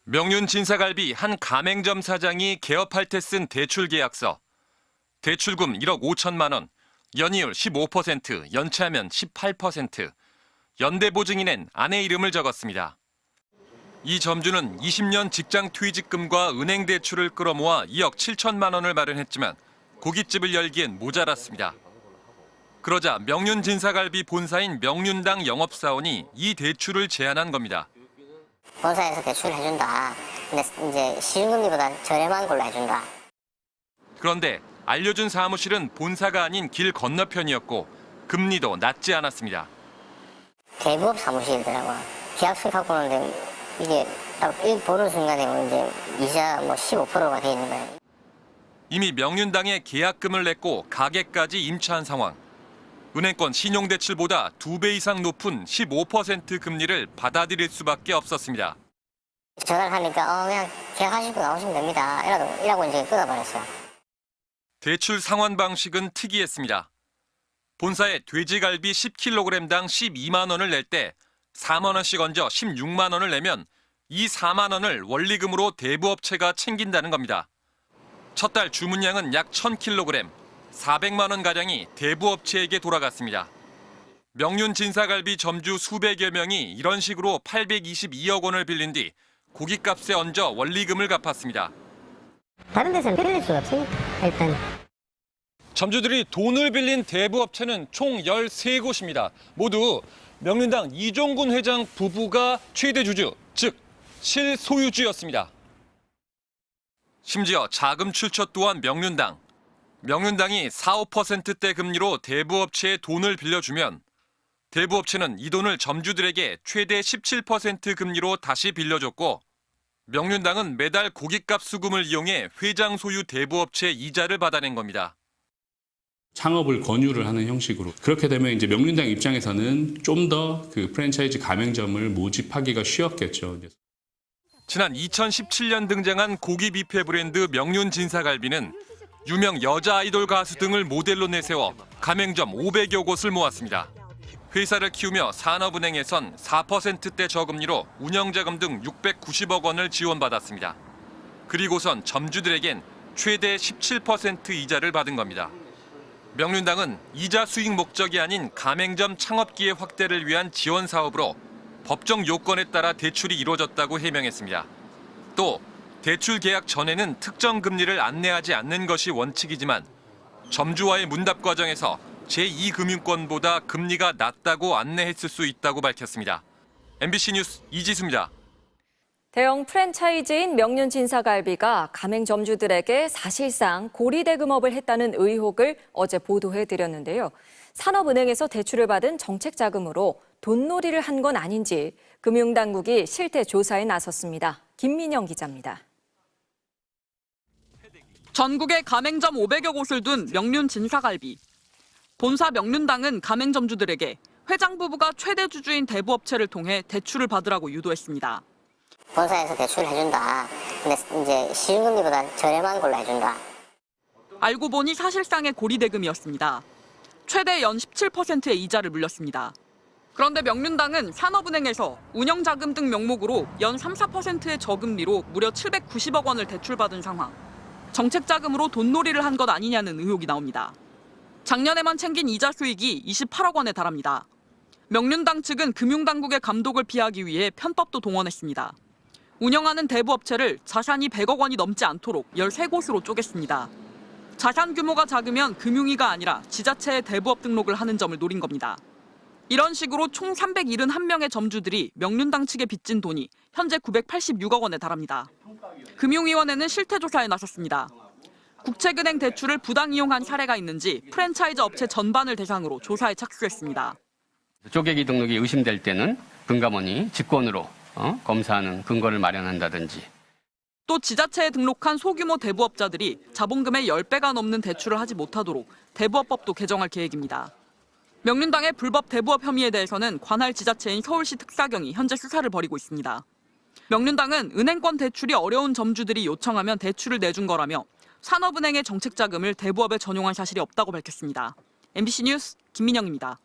명륜 진사갈비 한 가맹점 사장이 개업할 때 쓴 대출 계약서. 대출금 1억 5천만 원, 연이율 15%, 연체하면 18%. 연대보증인엔 아내 이름을 적었습니다. 이 점주는 20년 직장 퇴직금과 은행 대출을 끌어모아 2억 7천만 원을 마련했지만 고깃집을 열기엔 모자랐습니다. 그러자 명륜 진사갈비 본사인 명륜당 영업사원이 이 대출을 제안한 겁니다. 본사에서 대출을 해준다. 근데 이제 시중금리보다 저렴한 걸로 해준다. 그런데 알려준 사무실은 본사가 아닌 길 건너편이었고 금리도 낮지 않았습니다. 대부업 사무실이더라고요. 계약서 갖고 오는데 이게 딱 보는 순간에 이제 이자 15%가 돼 있는 거예요. 이미 명륜당에 계약금을 냈고 가게까지 임차한 상황. 은행권 신용대출보다 2배 이상 높은 15% 금리를 받아들일 수밖에 없었습니다. 전화를 하니까 그냥 계약하시고 나오시면 됩니다. 이라고 이제 끊어버렸어요. 대출 상환 방식은 특이했습니다. 본사에 돼지갈비 10kg당 12만 원을 낼 때 4만 원씩 얹어 16만 원을 내면 이 4만 원을 원리금으로 대부업체가 챙긴다는 겁니다. 첫 달 주문량은 약 1000kg, 400만 원가량이 대부업체에게 돌아갔습니다. 명륜 진사갈비 점주 수백여 명이 이런 식으로 822억 원을 빌린 뒤 고깃값에 얹어 원리금을 갚았습니다. 다른 데서는 빌릴 수가 없으니까 일단. 점주들이 돈을 빌린 대부업체는 총 13곳입니다. 모두 명륜당 이종군 회장 부부가 최대 주주, 즉 실소유주였습니다. 심지어 자금 출처 또한 명륜당. 명륜당이 4, 5%대 금리로 대부업체에 돈을 빌려주면 대부업체는 이 돈을 점주들에게 최대 17% 금리로 다시 빌려줬고 명륜당은 매달 고깃값 수금을 이용해 회장 소유 대부업체 이자를 받아낸 겁니다. 창업을 권유를 하는 형식으로. 그렇게 되면 이제 명륜당 입장에서는 좀 더 그 프랜차이즈 가맹점을 모집하기가 쉬웠겠죠. 지난 2017년 등장한 고기 뷔페 브랜드 명륜 진사갈비는 유명 여자 아이돌 가수 등을 모델로 내세워 가맹점 500여 곳을 모았습니다. 회사를 키우며 산업은행에선 4%대 저금리로 운영자금 등 690억 원을 지원받았습니다. 그리고선 점주들에겐 최대 17% 이자를 받은 겁니다. 명륜당은 이자 수익 목적이 아닌 가맹점 창업 기회 확대를 위한 지원 사업으로 법정 요건에 따라 대출이 이루어졌다고 해명했습니다. 또 대출 계약 전에는 특정 금리를 안내하지 않는 것이 원칙이지만 점주와의 문답 과정에서 제2금융권보다 금리가 낮다고 안내했을 수 있다고 밝혔습니다. MBC 뉴스 이지수입니다. 대형 프랜차이즈인 명륜 진사갈비가 가맹점주들에게 사실상 고리대금업을 했다는 의혹을 어제 보도해드렸는데요. 산업은행에서 대출을 받은 정책자금으로 돈놀이를 한 건 아닌지 금융당국이 실태 조사에 나섰습니다. 김민영 기자입니다. 전국에 가맹점 500여 곳을 둔 명륜 진사갈비. 본사 명륜당은 가맹점주들에게 회장 부부가 최대 주주인 대부업체를 통해 대출을 받으라고 유도했습니다. 본사에서 대출을 해준다. 근데 이제 시중금리보다 저렴한 걸로 해준다. 알고 보니 사실상의 고리대금이었습니다. 최대 연 17%의 이자를 물렸습니다. 그런데 명륜당은 산업은행에서 운영자금 등 명목으로 연 3, 4%의 저금리로 무려 790억 원을 대출받은 상황. 정책자금으로 돈놀이를 한 것 아니냐는 의혹이 나옵니다. 작년에만 챙긴 이자 수익이 28억 원에 달합니다. 명륜당 측은 금융당국의 감독을 피하기 위해 편법도 동원했습니다. 운영하는 대부업체를 자산이 100억 원이 넘지 않도록 13곳으로 쪼갰습니다. 자산 규모가 작으면 금융위가 아니라 지자체에 대부업 등록을 하는 점을 노린 겁니다. 이런 식으로 총 371명의 점주들이 명륜당 측에 빚진 돈이 현재 986억 원에 달합니다. 금융위원회는 실태조사에 나섰습니다. 국책은행 대출을 부당 이용한 사례가 있는지 프랜차이즈 업체 전반을 대상으로 조사에 착수했습니다. 쪼개기 등록이 의심될 때는 금감원이 직권으로 검사하는 근거를 마련한다든지. 또 지자체에 등록한 소규모 대부업자들이 자본금의 10배가 넘는 대출을 하지 못하도록 대부업법도 개정할 계획입니다. 명륜당의 불법 대부업 혐의에 대해서는 관할 지자체인 서울시 특사경이 현재 수사를 벌이고 있습니다. 명륜당은 은행권 대출이 어려운 점주들이 요청하면 대출을 내준 거라며 산업은행의 정책자금을 대부업에 전용한 사실이 없다고 밝혔습니다. MBC 뉴스 김민영입니다.